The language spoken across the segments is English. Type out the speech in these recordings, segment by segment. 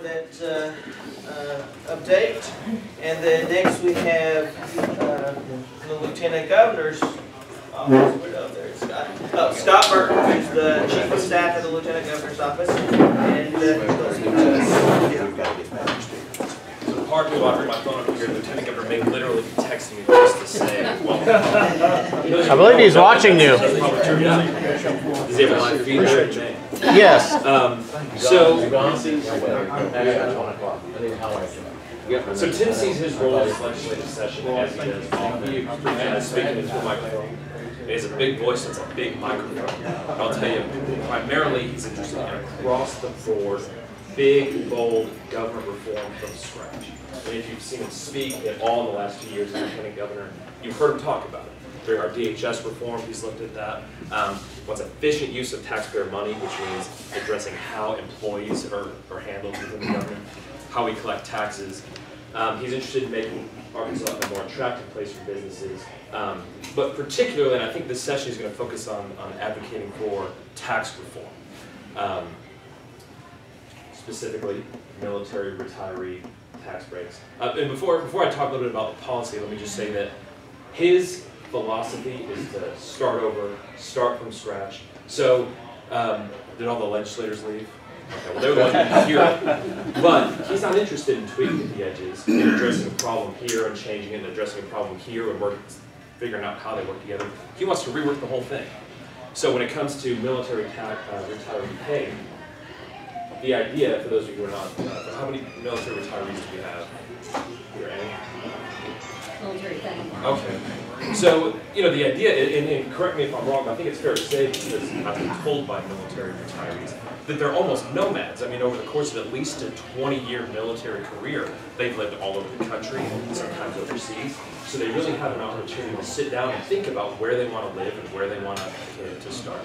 that update. And then next we have the Lieutenant Governor's office. Scott Burton, who's the Chief of Staff of the Lieutenant Governor's office. And he'll speak to us. So pardon me while I bring my phone up here. Lieutenant Governor may literally be texting me just to say, welcome. I believe he's watching you. Does he have a live feed there? Yes. So Tim sees his role in this legislative session as he does often, speaking into a microphone. He has a big voice, it's a big microphone. I'll tell you, primarily he's interested in across the board, big, bold government reform from scratch. And if you've seen him speak at all in the last 2 years as Lieutenant Governor, you've heard him talk about it. During our DHS reform, he's looked at that. What's efficient use of taxpayer money, which means addressing how employees are handled within the government, how we collect taxes. He's interested in making Arkansas a more attractive place for businesses. But particularly, and I think this session is going to focus on advocating for tax reform. Specifically, military retiree tax breaks. And before I talk a little bit about the policy, let me just say that his philosophy is to start over, start from scratch. So, did all the legislators leave? Okay, well, they would like to hear it. But he's not interested in tweaking at the edges, in addressing a problem here and changing it, and addressing a problem here and figuring out how they work together. He wants to rework the whole thing. So when it comes to military retiree pay, the idea, for those of you who are not, how many military retirees do we have here? Any? Military pay. Okay. So, you know, the idea, and correct me if I'm wrong, but I think it's fair to say, because I've been told by military retirees, that they're almost nomads. I mean, over the course of at least a 20-year military career, they've lived all over the country and sometimes overseas. So they really have an opportunity to sit down and think about where they want to live and where they want to start.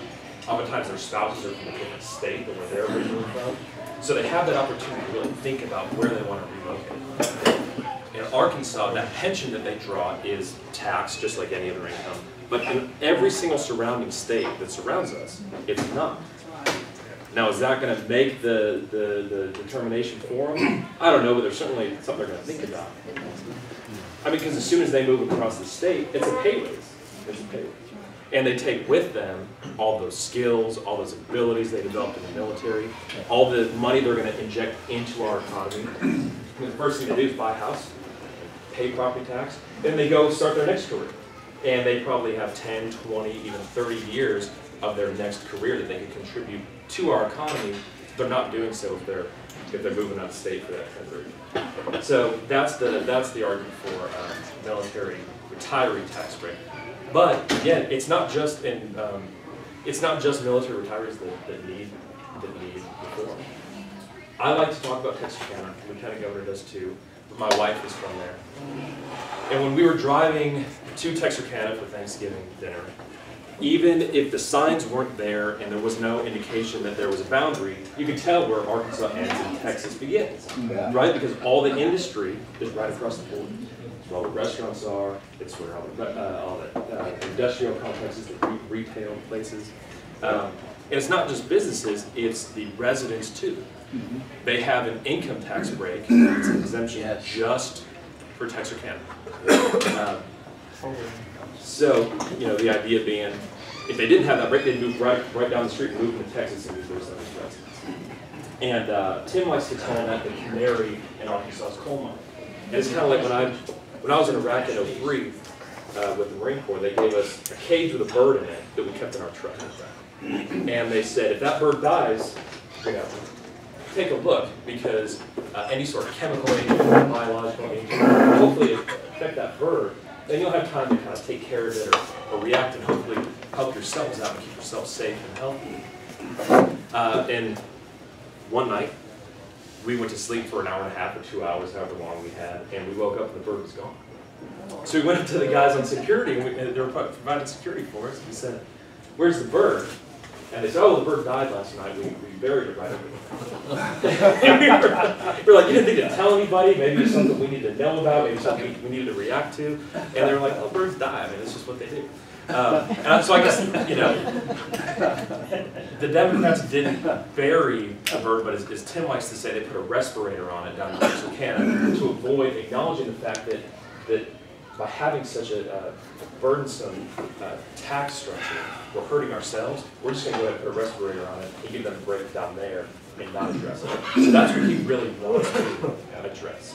Oftentimes their spouses are from a different state than where they're originally from. So they have that opportunity to really think about where they want to relocate. In Arkansas, that pension that they draw is taxed just like any other income. But in every single surrounding state that surrounds us, it's not. Now, is that going to make the determination for them? I don't know, but there's certainly something they're going to think about. I mean, because as soon as they move across the state, it's a pay raise. It's a pay raise. And they take with them all those skills, all those abilities they developed in the military, all the money they're going to inject into our economy. And the first thing they do is buy a house, pay property tax, then they go start their next career. And they probably have 10, 20, even 30 years of their next career that they can contribute to our economy. They're not doing so if they're moving out of state for that temporary. So that's the argument for military retiree tax break. But again, it's not just military retirees that need reform. I like to talk about Texarkana. Lieutenant Governor does too. But my wife is from there. And when we were driving to Texarkana for Thanksgiving dinner, even if the signs weren't there and there was no indication that there was a boundary, you could tell where Arkansas ends and Texas begins, right? Because all the industry is right across the border. It's where all the restaurants are. It's where all the industrial complexes, the retail places. And it's not just businesses, it's the residents too. They have an income tax break. It's an exemption just for Texarkana. So, you know, the idea being, if they didn't have that break, they'd move right down the street and move into Texas and move those other residents. And Tim likes to call that the canary in Arkansas's coal mine. And it's kind of like when I was in Iraq in '03 with the Marine Corps, they gave us a cage with a bird in it that we kept in our truck. And they said, if that bird dies, you know, take a look, because any sort of chemical agent, biological agent, hopefully affect that bird. Then you'll have time to kind of take care of it or react and hopefully help yourselves out and keep yourselves safe and healthy. And one night, we went to sleep for an hour and a half or 2 hours, however long we had, and we woke up and the bird was gone. So we went up to the guys on security, and they were providing security for us. We said, "Where's the bird?" And they said, "Oh, the bird died last night. We buried it right over there." we were like, "You didn't think to tell anybody? Maybe it's something we need to know about. Maybe something we needed to react to." And they were like, "Oh, birds die. I mean, it's just what they do." So I guess, you know, the Democrats didn't bury the bird, but as Tim likes to say, they put a respirator on it down in Texarkana to avoid acknowledging the fact that by having such a burdensome tax structure, we're hurting ourselves. We're just going to go ahead and put a respirator on it and give them a break down there and not address it. So that's what he really wants to address.